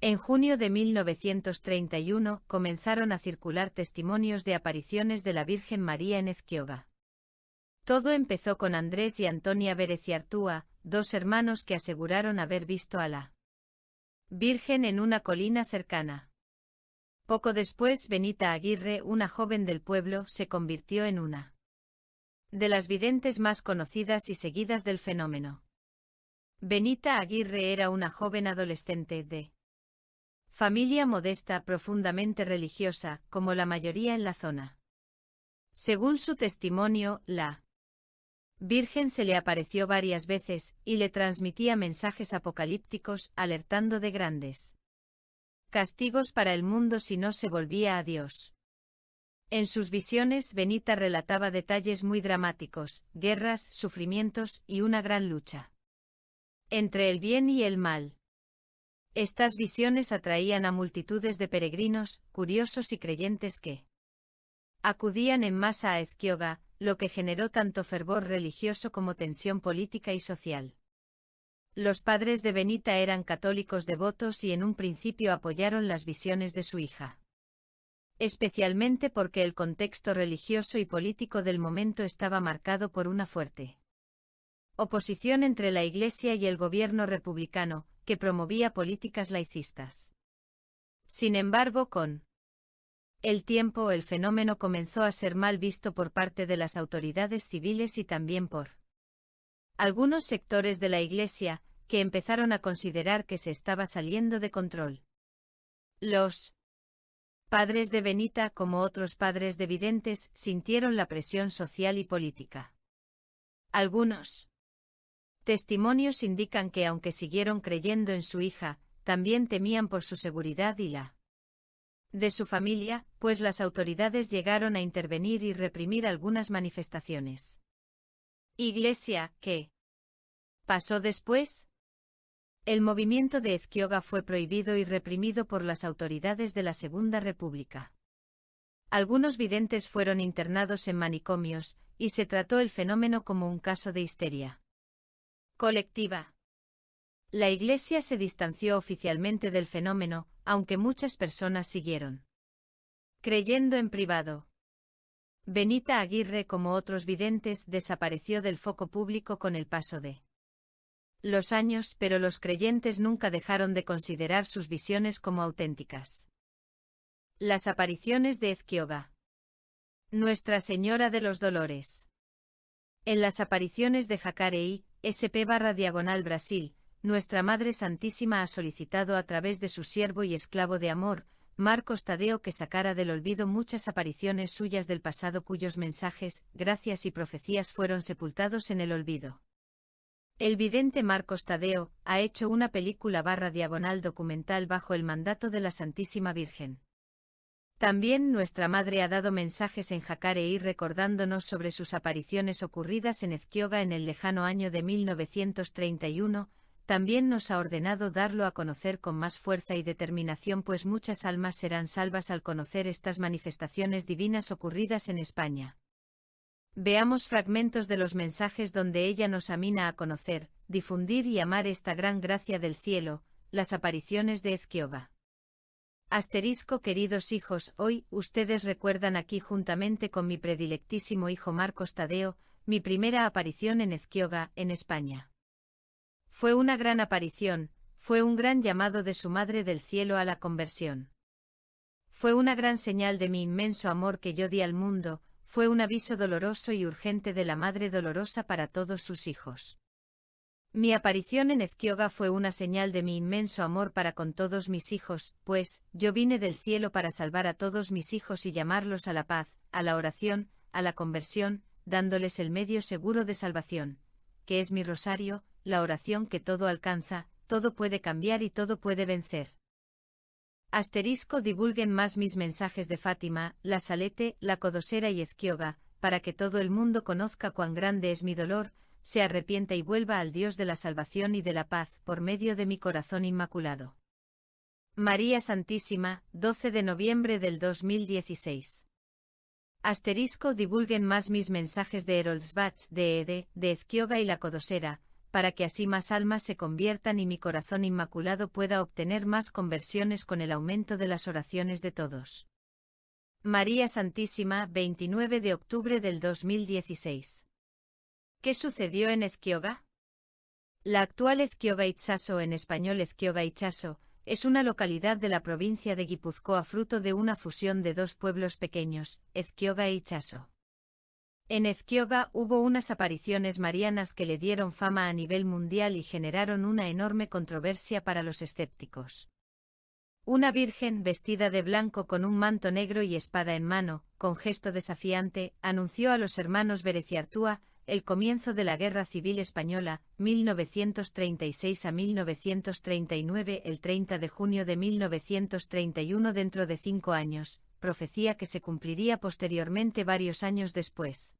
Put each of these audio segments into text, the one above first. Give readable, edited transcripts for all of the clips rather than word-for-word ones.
En junio de 1931 comenzaron a circular testimonios de apariciones de la Virgen María en Ezquioga. Todo empezó con Andrés y Antonia Bereciartúa, dos hermanos que aseguraron haber visto a la Virgen en una colina cercana. Poco después, Benita Aguirre, una joven del pueblo, se convirtió en una de las videntes más conocidas y seguidas del fenómeno. Benita Aguirre era una joven adolescente de familia modesta, profundamente religiosa, como la mayoría en la zona. Según su testimonio, la Virgen se le apareció varias veces, y le transmitía mensajes apocalípticos, alertando de grandes castigos para el mundo si no se volvía a Dios. En sus visiones, Benita relataba detalles muy dramáticos, guerras, sufrimientos y una gran lucha entre el bien y el mal. Estas visiones atraían a multitudes de peregrinos, curiosos y creyentes que acudían en masa a Ezquioga, lo que generó tanto fervor religioso como tensión política y social. Los padres de Benita eran católicos devotos y en un principio apoyaron las visiones de su hija. Especialmente porque el contexto religioso y político del momento estaba marcado por una fuerte oposición entre la Iglesia y el gobierno republicano, que promovía políticas laicistas. Sin embargo, con el tiempo el fenómeno comenzó a ser mal visto por parte de las autoridades civiles y también por algunos sectores de la Iglesia, que empezaron a considerar que se estaba saliendo de control. Los padres de Benita, como otros padres de videntes, sintieron la presión social y política. Algunos testimonios indican que aunque siguieron creyendo en su hija, también temían por su seguridad y la de su familia, pues las autoridades llegaron a intervenir y reprimir algunas manifestaciones. Iglesia, ¿qué pasó después? El movimiento de Ezquioga fue prohibido y reprimido por las autoridades de la Segunda República. Algunos videntes fueron internados en manicomios, y se trató el fenómeno como un caso de histeria colectiva. La Iglesia se distanció oficialmente del fenómeno, aunque muchas personas siguieron creyendo en privado. Benita Aguirre, como otros videntes, desapareció del foco público con el paso de los años, pero los creyentes nunca dejaron de considerar sus visiones como auténticas. Las apariciones de Ezquioga. Nuestra Señora de los Dolores. En las apariciones de Jacareí, SP/Brasil, Nuestra Madre Santísima ha solicitado a través de su siervo y esclavo de amor, Marcos Tadeo, que sacara del olvido muchas apariciones suyas del pasado cuyos mensajes, gracias y profecías fueron sepultados en el olvido. El vidente Marcos Tadeo ha hecho una película/documental bajo el mandato de la Santísima Virgen. También Nuestra Madre ha dado mensajes en Jacareí recordándonos sobre sus apariciones ocurridas en Ezquioga en el lejano año de 1931, también nos ha ordenado darlo a conocer con más fuerza y determinación, pues muchas almas serán salvas al conocer estas manifestaciones divinas ocurridas en España. Veamos fragmentos de los mensajes donde ella nos anima a conocer, difundir y amar esta gran gracia del cielo, las apariciones de Ezquioga. Queridos hijos, hoy, ustedes recuerdan aquí juntamente con mi predilectísimo hijo Marcos Tadeo, mi primera aparición en Ezquioga, en España. Fue una gran aparición, fue un gran llamado de su Madre del Cielo a la conversión. Fue una gran señal de mi inmenso amor que yo di al mundo, fue un aviso doloroso y urgente de la Madre Dolorosa para todos sus hijos. Mi aparición en Ezquioga fue una señal de mi inmenso amor para con todos mis hijos, pues, yo vine del cielo para salvar a todos mis hijos y llamarlos a la paz, a la oración, a la conversión, dándoles el medio seguro de salvación, que es mi rosario, la oración que todo alcanza, todo puede cambiar y todo puede vencer. Divulguen más mis mensajes de Fátima, La Salete, La Codosera y Ezquioga, para que todo el mundo conozca cuán grande es mi dolor, se arrepienta y vuelva al Dios de la salvación y de la paz por medio de mi corazón inmaculado. María Santísima, 12 de noviembre del 2016. Divulguen más mis mensajes de Eroldsbach, de Ezquioga y La Codosera, para que así más almas se conviertan y mi corazón inmaculado pueda obtener más conversiones con el aumento de las oraciones de todos. María Santísima, 29 de octubre del 2016. ¿Qué sucedió en Ezquioga? La actual Ezquioga Itsaso, en español Ezquioga Itsaso, es una localidad de la provincia de Guipúzcoa fruto de una fusión de dos pueblos pequeños, Ezquioga e Itsaso. En Ezquioga hubo unas apariciones marianas que le dieron fama a nivel mundial y generaron una enorme controversia para los escépticos. Una virgen vestida de blanco con un manto negro y espada en mano, con gesto desafiante, anunció a los hermanos Bereciartúa el comienzo de la Guerra Civil Española, 1936 a 1939, el 30 de junio de 1931 dentro de 5 años, profecía que se cumpliría posteriormente varios años después.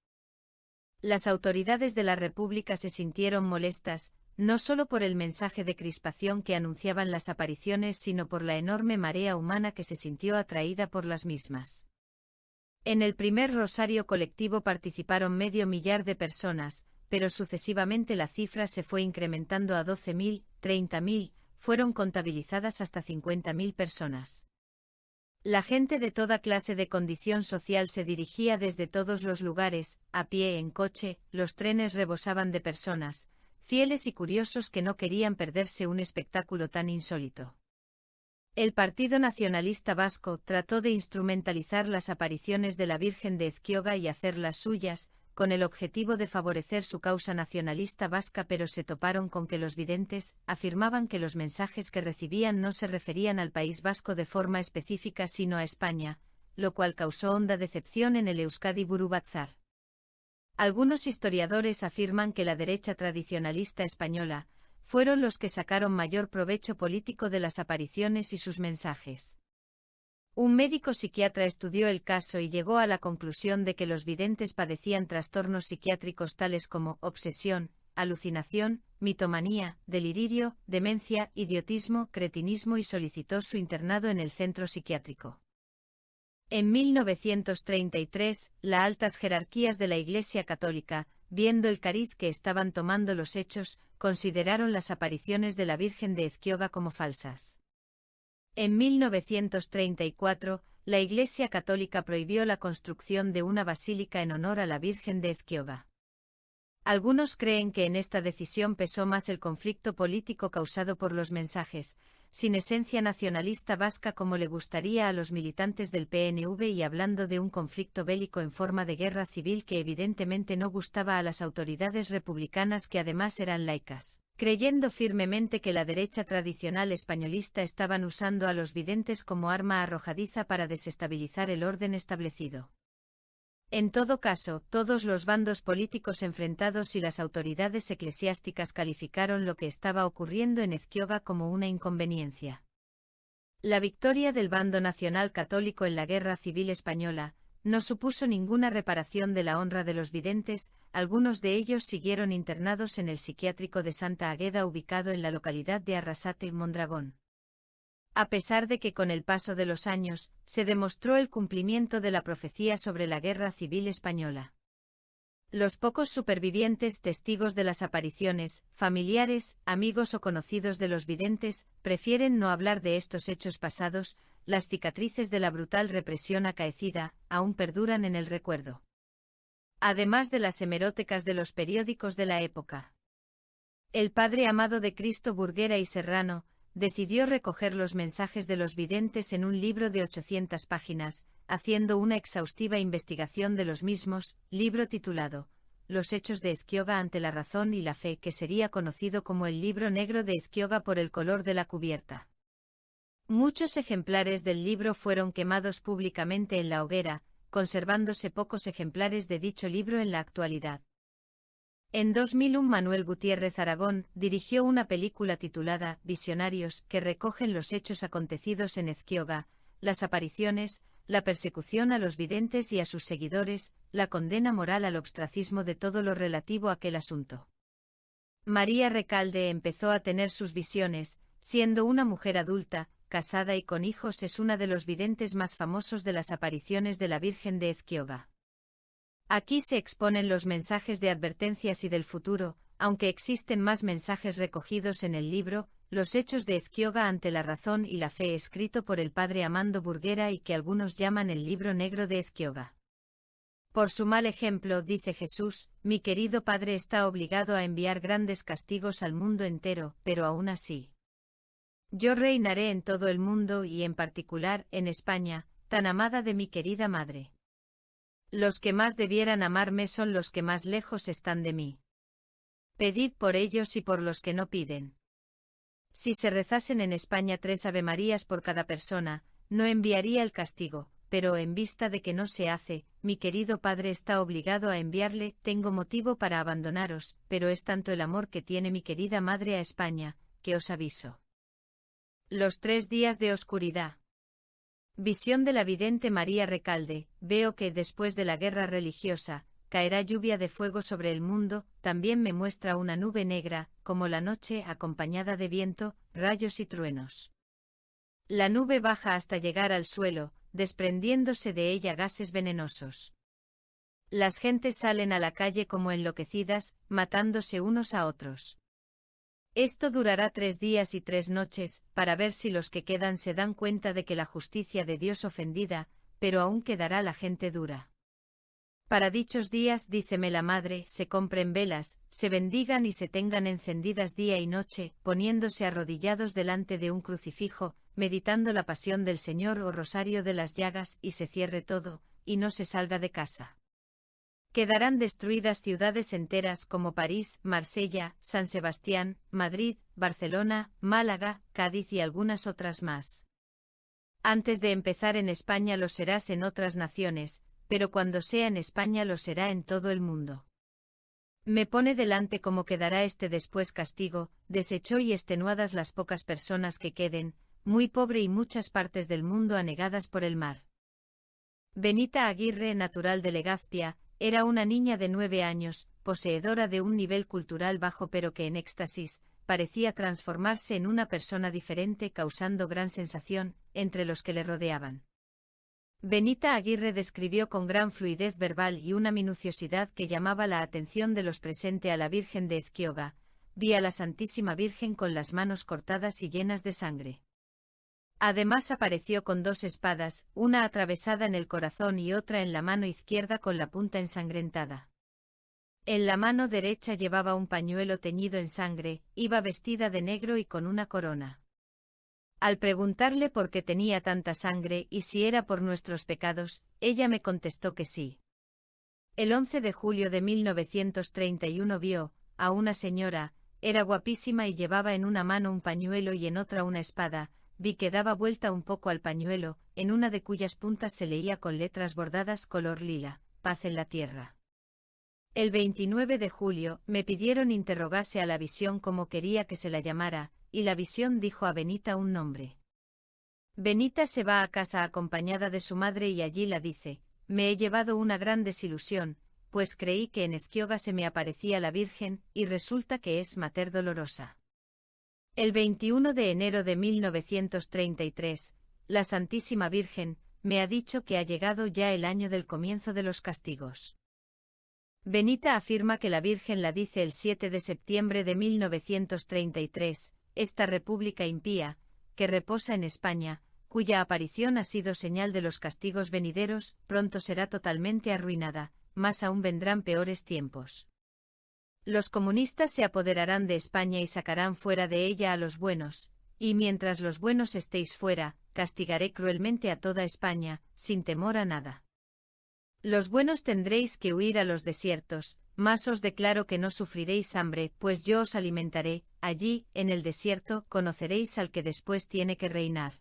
Las autoridades de la República se sintieron molestas, no solo por el mensaje de crispación que anunciaban las apariciones, sino por la enorme marea humana que se sintió atraída por las mismas. En el primer rosario colectivo participaron 500.000 de personas, pero sucesivamente la cifra se fue incrementando a 12.000, 30.000, fueron contabilizadas hasta 50.000 personas. La gente de toda clase de condición social se dirigía desde todos los lugares, a pie, en coche, los trenes rebosaban de personas, fieles y curiosos que no querían perderse un espectáculo tan insólito. El Partido Nacionalista Vasco trató de instrumentalizar las apariciones de la Virgen de Ezquioga y hacerlas suyas, con el objetivo de favorecer su causa nacionalista vasca, pero se toparon con que los videntes afirmaban que los mensajes que recibían no se referían al País Vasco de forma específica sino a España, lo cual causó honda decepción en el Euskadi Buru Batzar. Algunos historiadores afirman que la derecha tradicionalista española fueron los que sacaron mayor provecho político de las apariciones y sus mensajes. Un médico psiquiatra estudió el caso y llegó a la conclusión de que los videntes padecían trastornos psiquiátricos tales como obsesión, alucinación, mitomanía, delirio, demencia, idiotismo, cretinismo y solicitó su internado en el centro psiquiátrico. En 1933, las altas jerarquías de la Iglesia Católica, viendo el cariz que estaban tomando los hechos, consideraron las apariciones de la Virgen de Ezquioga como falsas. En 1934, la Iglesia Católica prohibió la construcción de una basílica en honor a la Virgen de Ezquioga. Algunos creen que en esta decisión pesó más el conflicto político causado por los mensajes, sin esencia nacionalista vasca como le gustaría a los militantes del PNV, y hablando de un conflicto bélico en forma de guerra civil que evidentemente no gustaba a las autoridades republicanas, que además eran laicas, creyendo firmemente que la derecha tradicional españolista estaban usando a los videntes como arma arrojadiza para desestabilizar el orden establecido. En todo caso, todos los bandos políticos enfrentados y las autoridades eclesiásticas calificaron lo que estaba ocurriendo en Ezquioga como una inconveniencia. La victoria del bando nacional católico en la Guerra Civil Española no supuso ninguna reparación de la honra de los videntes, algunos de ellos siguieron internados en el psiquiátrico de Santa Águeda ubicado en la localidad de Arrasate, Mondragón. A pesar de que con el paso de los años, se demostró el cumplimiento de la profecía sobre la Guerra Civil Española. Los pocos supervivientes testigos de las apariciones, familiares, amigos o conocidos de los videntes, prefieren no hablar de estos hechos pasados, las cicatrices de la brutal represión acaecida, aún perduran en el recuerdo. Además de las hemerotecas de los periódicos de la época. El padre Amado de Cristo Burguera y Serrano, decidió recoger los mensajes de los videntes en un libro de 800 páginas, haciendo una exhaustiva investigación de los mismos, libro titulado Los hechos de Ezquioga ante la razón y la fe, que sería conocido como el Libro Negro de Ezquioga por el color de la cubierta. Muchos ejemplares del libro fueron quemados públicamente en la hoguera, conservándose pocos ejemplares de dicho libro en la actualidad. En 2001 Manuel Gutiérrez Aragón dirigió una película titulada Visionarios, que recogen los hechos acontecidos en Ezquioga, las apariciones, la persecución a los videntes y a sus seguidores, la condena moral al ostracismo de todo lo relativo a aquel asunto. María Recalde empezó a tener sus visiones, siendo una mujer adulta, casada y con hijos. Es una de los videntes más famosos de las apariciones de la Virgen de Ezquioga. Aquí se exponen los mensajes de advertencias y del futuro, aunque existen más mensajes recogidos en el libro Los Hechos de Ezquioga ante la razón y la fe, escrito por el padre Amando Burguera y que algunos llaman el libro negro de Ezquioga. Por su mal ejemplo, dice Jesús, mi querido Padre está obligado a enviar grandes castigos al mundo entero, pero aún así. Yo reinaré en todo el mundo y en particular en España, tan amada de mi querida madre. Los que más debieran amarme son los que más lejos están de mí. Pedid por ellos y por los que no piden. Si se rezasen en España 3 Avemarías por cada persona, no enviaría el castigo, pero en vista de que no se hace, mi querido Padre está obligado a enviarle, tengo motivo para abandonaros, pero es tanto el amor que tiene mi querida madre a España, que os aviso. Los 3 días de oscuridad. Visión de la vidente María Recalde, veo que después de la guerra religiosa, caerá lluvia de fuego sobre el mundo, también me muestra una nube negra, como la noche acompañada de viento, rayos y truenos. La nube baja hasta llegar al suelo, desprendiéndose de ella gases venenosos. Las gentes salen a la calle como enloquecidas, matándose unos a otros. Esto durará 3 días y 3 noches, para ver si los que quedan se dan cuenta de que la justicia de Dios ofendida, pero aún quedará la gente dura. Para dichos días, díceme la madre, se compren velas, se bendigan y se tengan encendidas día y noche, poniéndose arrodillados delante de un crucifijo, meditando la pasión del Señor o rosario de las llagas, y se cierre todo, y no se salga de casa. Quedarán destruidas ciudades enteras como París, Marsella, San Sebastián, Madrid, Barcelona, Málaga, Cádiz y algunas otras más. Antes de empezar en España lo serás en otras naciones, pero cuando sea en España lo será en todo el mundo. Me pone delante cómo quedará este después castigo, deshecho y extenuadas las pocas personas que queden, muy pobre y muchas partes del mundo anegadas por el mar. Benita Aguirre, natural de Legazpia, era una niña de 9 años, poseedora de un nivel cultural bajo pero que en éxtasis, parecía transformarse en una persona diferente causando gran sensación, entre los que le rodeaban. Benita Aguirre describió con gran fluidez verbal y una minuciosidad que llamaba la atención de los presentes a la Virgen de Ezquioga, vi a la Santísima Virgen con las manos cortadas y llenas de sangre. Además apareció con 2 espadas, una atravesada en el corazón y otra en la mano izquierda con la punta ensangrentada. En la mano derecha llevaba un pañuelo teñido en sangre, iba vestida de negro y con una corona. Al preguntarle por qué tenía tanta sangre y si era por nuestros pecados, ella me contestó que sí. El 11 de julio de 1931 vio a una señora, era guapísima y llevaba en una mano un pañuelo y en otra una espada, vi que daba vuelta un poco al pañuelo, en una de cuyas puntas se leía con letras bordadas color lila, paz en la tierra. El 29 de julio, me pidieron interrogase a la visión como quería que se la llamara, y la visión dijo a Benita un nombre. Benita se va a casa acompañada de su madre y allí la dice, me he llevado una gran desilusión, pues creí que en Ezquioga se me aparecía la Virgen, y resulta que es Mater Dolorosa. El 21 de enero de 1933, la Santísima Virgen, me ha dicho que ha llegado ya el año del comienzo de los castigos. Benita afirma que la Virgen la dice el 7 de septiembre de 1933, esta república impía, que reposa en España, cuya aparición ha sido señal de los castigos venideros, pronto será totalmente arruinada, más aún vendrán peores tiempos. Los comunistas se apoderarán de España y sacarán fuera de ella a los buenos, y mientras los buenos estéis fuera, castigaré cruelmente a toda España, sin temor a nada. Los buenos tendréis que huir a los desiertos, mas os declaro que no sufriréis hambre, pues yo os alimentaré, allí, en el desierto, conoceréis al que después tiene que reinar.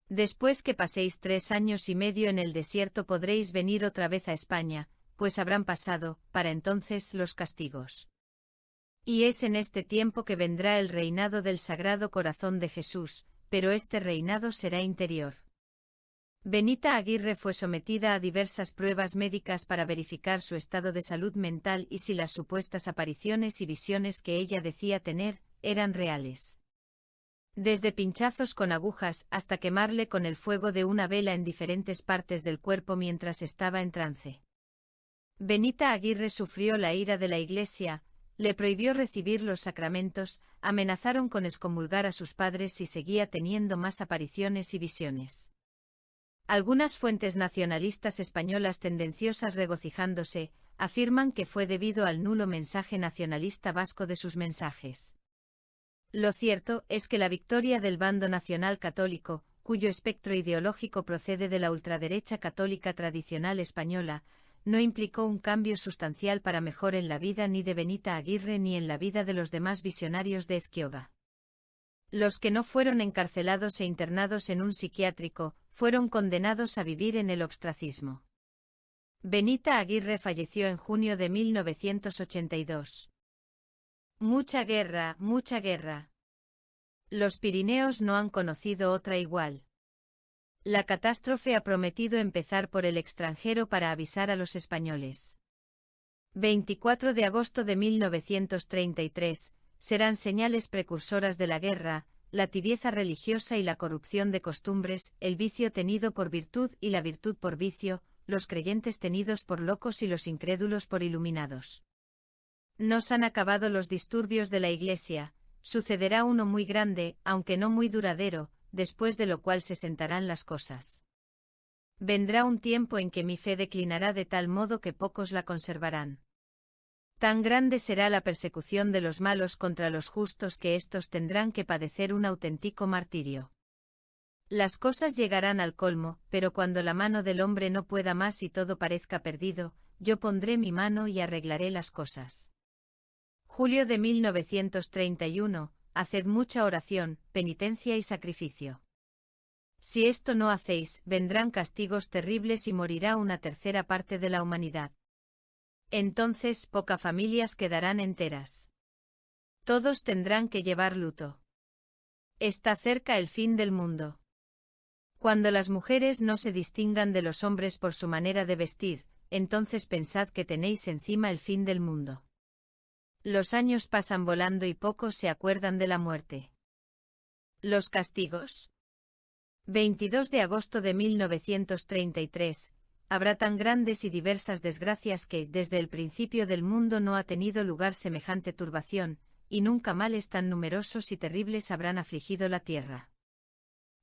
Después que paséis 3 años y medio en el desierto podréis venir otra vez a España, pues habrán pasado, para entonces, los castigos. Y es en este tiempo que vendrá el reinado del Sagrado Corazón de Jesús, pero este reinado será interior. Benita Aguirre fue sometida a diversas pruebas médicas para verificar su estado de salud mental y si las supuestas apariciones y visiones que ella decía tener, eran reales. Desde pinchazos con agujas hasta quemarle con el fuego de una vela en diferentes partes del cuerpo mientras estaba en trance. Benita Aguirre sufrió la ira de la Iglesia, Le prohibió recibir los sacramentos, amenazaron con excomulgar a sus padres si seguía teniendo más apariciones y visiones. Algunas fuentes nacionalistas españolas tendenciosas regocijándose, afirman que fue debido al nulo mensaje nacionalista vasco de sus mensajes. Lo cierto es que la victoria del bando nacional católico, cuyo espectro ideológico procede de la ultraderecha católica tradicional española, no implicó un cambio sustancial para mejor en la vida ni de Benita Aguirre ni en la vida de los demás visionarios de Ezquioga. Los que no fueron encarcelados e internados en un psiquiátrico, fueron condenados a vivir en el ostracismo. Benita Aguirre falleció en junio de 1982. Mucha guerra, mucha guerra. Los Pirineos no han conocido otra igual. La catástrofe ha prometido empezar por el extranjero para avisar a los españoles. 24 de agosto de 1933, serán señales precursoras de la guerra, la tibieza religiosa y la corrupción de costumbres, el vicio tenido por virtud y la virtud por vicio, los creyentes tenidos por locos y los incrédulos por iluminados. Nos han acabado los disturbios de la Iglesia, sucederá uno muy grande, aunque no muy duradero, después de lo cual se sentarán las cosas. Vendrá un tiempo en que mi fe declinará de tal modo que pocos la conservarán. Tan grande será la persecución de los malos contra los justos que éstos tendrán que padecer un auténtico martirio. Las cosas llegarán al colmo, pero cuando la mano del hombre no pueda más y todo parezca perdido, yo pondré mi mano y arreglaré las cosas. Julio de 1931, haced mucha oración, penitencia y sacrificio. Si esto no hacéis, vendrán castigos terribles y morirá una tercera parte de la humanidad. Entonces pocas familias quedarán enteras. Todos tendrán que llevar luto. Está cerca el fin del mundo. Cuando las mujeres no se distingan de los hombres por su manera de vestir, entonces pensad que tenéis encima el fin del mundo. Los años pasan volando y pocos se acuerdan de la muerte. Los castigos. 22 de agosto de 1933. Habrá tan grandes y diversas desgracias que, desde el principio del mundo no ha tenido lugar semejante turbación, y nunca males tan numerosos y terribles habrán afligido la tierra.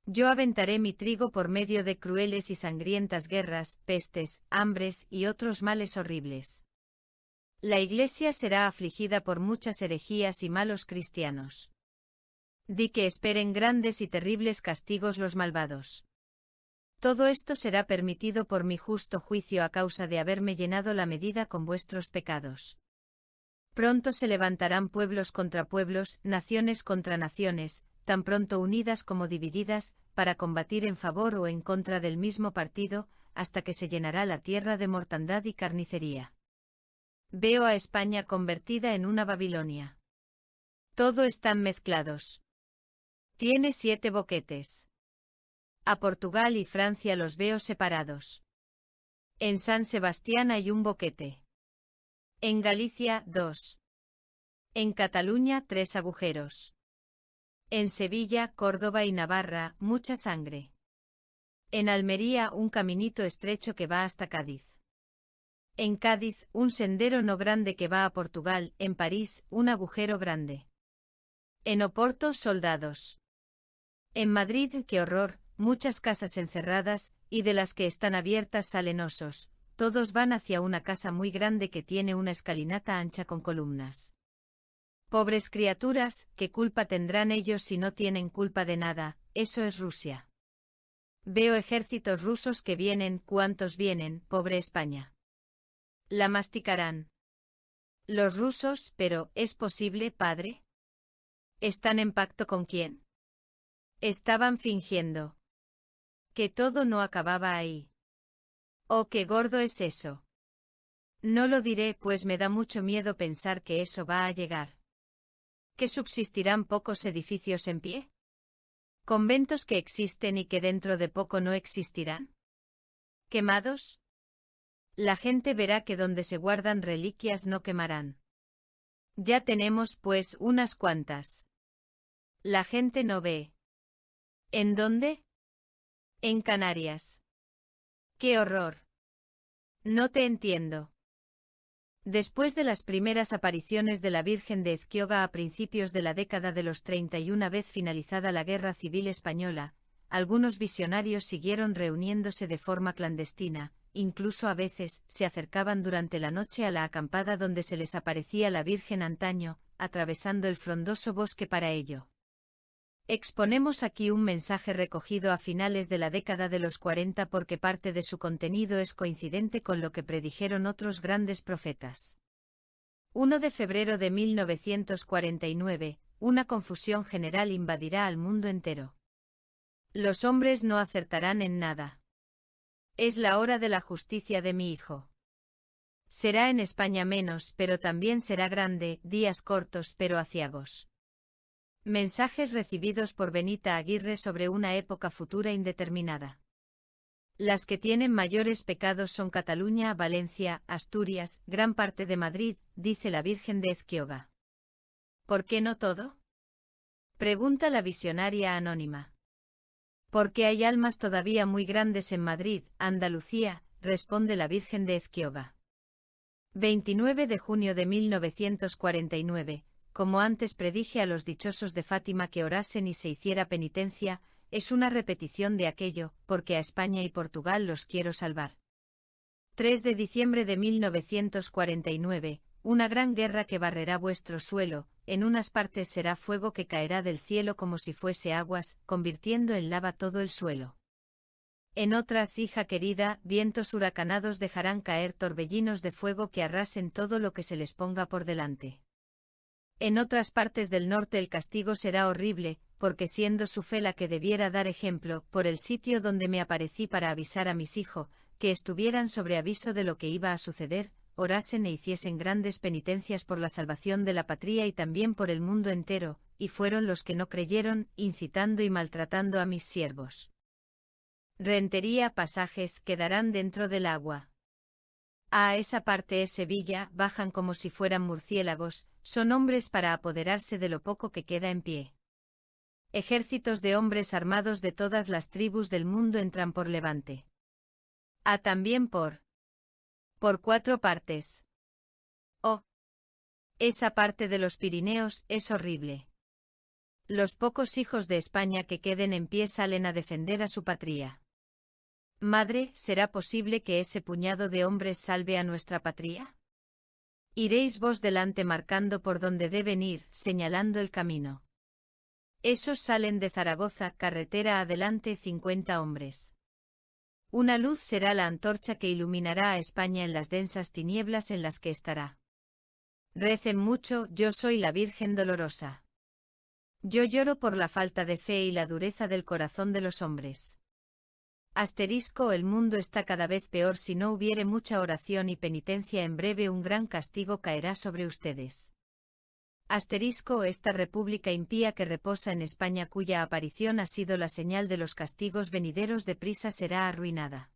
Yo aventaré mi trigo por medio de crueles y sangrientas guerras, pestes, hambres y otros males horribles. La Iglesia será afligida por muchas herejías y malos cristianos. Di que esperen grandes y terribles castigos los malvados. Todo esto será permitido por mi justo juicio a causa de haberme llenado la medida con vuestros pecados. Pronto se levantarán pueblos contra pueblos, naciones contra naciones, tan pronto unidas como divididas, para combatir en favor o en contra del mismo partido, hasta que se llenará la tierra de mortandad y carnicería. Veo a España convertida en una Babilonia. Todo están mezclados. Tiene 7 boquetes. A Portugal y Francia los veo separados. En San Sebastián hay un boquete. En Galicia, 2. En Cataluña, 3 agujeros. En Sevilla, Córdoba y Navarra, mucha sangre. En Almería, un caminito estrecho que va hasta Cádiz. En Cádiz, un sendero no grande que va a Portugal, en París, un agujero grande. En Oporto, soldados. En Madrid, qué horror, muchas casas encerradas, y de las que están abiertas salen osos, todos van hacia una casa muy grande que tiene una escalinata ancha con columnas. Pobres criaturas, ¿qué culpa tendrán ellos si no tienen culpa de nada? Eso es Rusia. Veo ejércitos rusos que vienen, ¿cuántos vienen, pobre España? La masticarán. Los rusos, pero, ¿es posible, padre? ¿Están en pacto con quién? Estaban fingiendo. Que todo no acababa ahí. Oh, qué gordo es eso. No lo diré, pues me da mucho miedo pensar que eso va a llegar. ¿Que subsistirán pocos edificios en pie? ¿Conventos que existen y que dentro de poco no existirán? ¿Quemados? La gente verá que donde se guardan reliquias no quemarán. Ya tenemos, pues, unas cuantas. La gente no ve. ¿En dónde? En Canarias. ¡Qué horror! No te entiendo. Después de las primeras apariciones de la Virgen de Ezquioga a principios de la década de los 30 y una vez finalizada la Guerra Civil Española, algunos visionarios siguieron reuniéndose de forma clandestina, incluso a veces se acercaban durante la noche a la acampada donde se les aparecía la Virgen antaño, atravesando el frondoso bosque para ello. Exponemos aquí un mensaje recogido a finales de la década de los 40 porque parte de su contenido es coincidente con lo que predijeron otros grandes profetas. 1 de febrero de 1949, una confusión general invadirá al mundo entero. Los hombres no acertarán en nada. Es la hora de la justicia de mi Hijo. Será en España menos, pero también será grande, días cortos pero aciagos. Mensajes recibidos por Benita Aguirre sobre una época futura indeterminada. Las que tienen mayores pecados son Cataluña, Valencia, Asturias, gran parte de Madrid, dice la Virgen de Ezquioga. ¿Por qué no todo? Pregunta la visionaria anónima. Porque hay almas todavía muy grandes en Madrid, Andalucía, responde la Virgen de Ezquioga. 29 de junio de 1949. Como antes predije a los dichosos de Fátima que orasen y se hiciera penitencia, es una repetición de aquello, porque a España y Portugal los quiero salvar. 3 de diciembre de 1949, una gran guerra que barrerá vuestro suelo, en unas partes será fuego que caerá del cielo como si fuese aguas, convirtiendo en lava todo el suelo. En otras, hija querida, vientos huracanados dejarán caer torbellinos de fuego que arrasen todo lo que se les ponga por delante. En otras partes del norte el castigo será horrible, porque siendo su fe la que debiera dar ejemplo, por el sitio donde me aparecí para avisar a mis hijos, que estuvieran sobre aviso de lo que iba a suceder, orasen e hiciesen grandes penitencias por la salvación de la patria y también por el mundo entero, y fueron los que no creyeron, incitando y maltratando a mis siervos. Rentería pasajes quedarán dentro del agua. A esa parte es Sevilla, bajan como si fueran murciélagos, son hombres para apoderarse de lo poco que queda en pie. Ejércitos de hombres armados de todas las tribus del mundo entran por Levante. También por 4 partes. Esa parte de los Pirineos es horrible. Los pocos hijos de España que queden en pie salen a defender a su patria. Madre, ¿será posible que ese puñado de hombres salve a nuestra patria? Iréis vos delante marcando por donde deben ir, señalando el camino. Esos salen de Zaragoza, carretera adelante 50 hombres. Una luz será la antorcha que iluminará a España en las densas tinieblas en las que estará. Recen mucho, yo soy la Virgen dolorosa. Yo lloro por la falta de fe y la dureza del corazón de los hombres. El mundo está cada vez peor si no hubiere mucha oración y penitencia en breve un gran castigo caerá sobre ustedes. Esta república impía que reposa en España cuya aparición ha sido la señal de los castigos venideros deprisa será arruinada.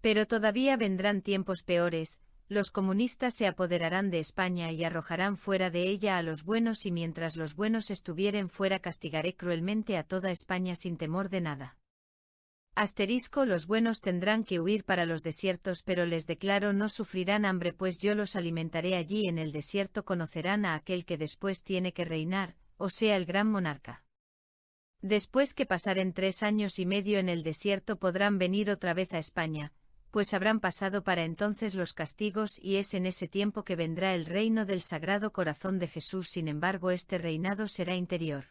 Pero todavía vendrán tiempos peores, los comunistas se apoderarán de España y arrojarán fuera de ella a los buenos y mientras los buenos estuvieren fuera castigaré cruelmente a toda España sin temor de nada. Los buenos tendrán que huir para los desiertos pero les declaro no sufrirán hambre pues yo los alimentaré allí en el desierto conocerán a aquel que después tiene que reinar, o sea el gran monarca. Después que pasaren 3 años y medio en el desierto podrán venir otra vez a España, pues habrán pasado para entonces los castigos y es en ese tiempo que vendrá el reino del Sagrado Corazón de Jesús sin embargo este reinado será interior.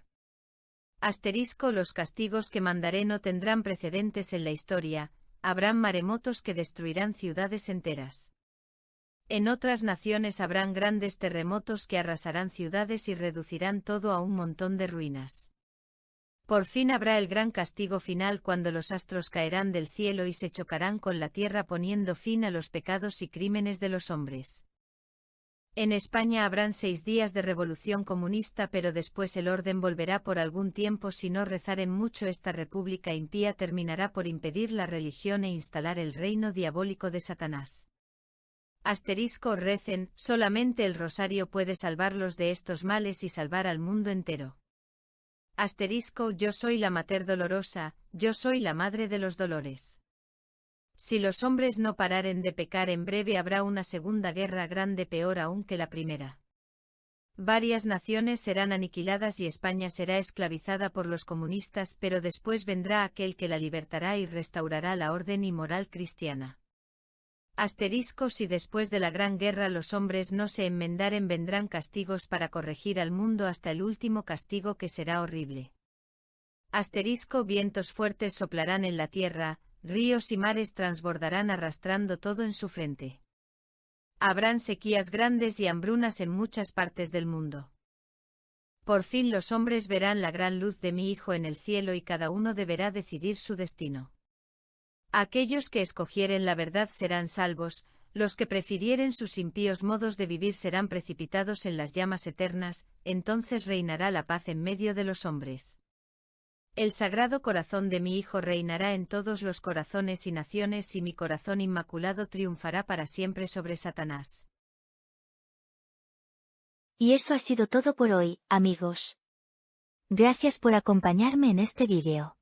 Los castigos que mandaré no tendrán precedentes en la historia, habrán maremotos que destruirán ciudades enteras. En otras naciones habrán grandes terremotos que arrasarán ciudades y reducirán todo a un montón de ruinas. Por fin habrá el gran castigo final cuando los astros caerán del cielo y se chocarán con la tierra poniendo fin a los pecados y crímenes de los hombres. En España habrán 6 días de revolución comunista pero después el orden volverá por algún tiempo si no rezaren mucho esta república impía terminará por impedir la religión e instalar el reino diabólico de Satanás. Recen, solamente el rosario puede salvarlos de estos males y salvar al mundo entero. Yo soy la Mater Dolorosa, yo soy la Madre de los Dolores. Si los hombres no pararen de pecar, en breve habrá una segunda guerra grande, peor aún que la primera. Varias naciones serán aniquiladas y España será esclavizada por los comunistas, pero después vendrá aquel que la libertará y restaurará la orden y moral cristiana. Asterisco: si después de la Gran Guerra los hombres no se enmendaren, vendrán castigos para corregir al mundo, hasta el último castigo, que será horrible. Asterisco: vientos fuertes soplarán en la tierra, ríos y mares transbordarán arrastrando todo en su frente. Habrán sequías grandes y hambrunas en muchas partes del mundo. Por fin los hombres verán la gran luz de mi Hijo en el cielo y cada uno deberá decidir su destino. Aquellos que escogieren la verdad serán salvos, los que prefirieren sus impíos modos de vivir serán precipitados en las llamas eternas, entonces reinará la paz en medio de los hombres. El sagrado corazón de mi Hijo reinará en todos los corazones y naciones, y mi corazón inmaculado triunfará para siempre sobre Satanás. Y eso ha sido todo por hoy, amigos. Gracias por acompañarme en este vídeo.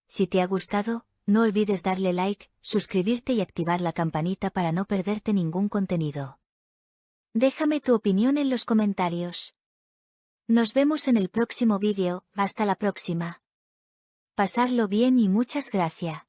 Si te ha gustado, no olvides darle like, suscribirte y activar la campanita para no perderte ningún contenido. Déjame tu opinión en los comentarios. Nos vemos en el próximo vídeo, hasta la próxima. Pasarlo bien y muchas gracias.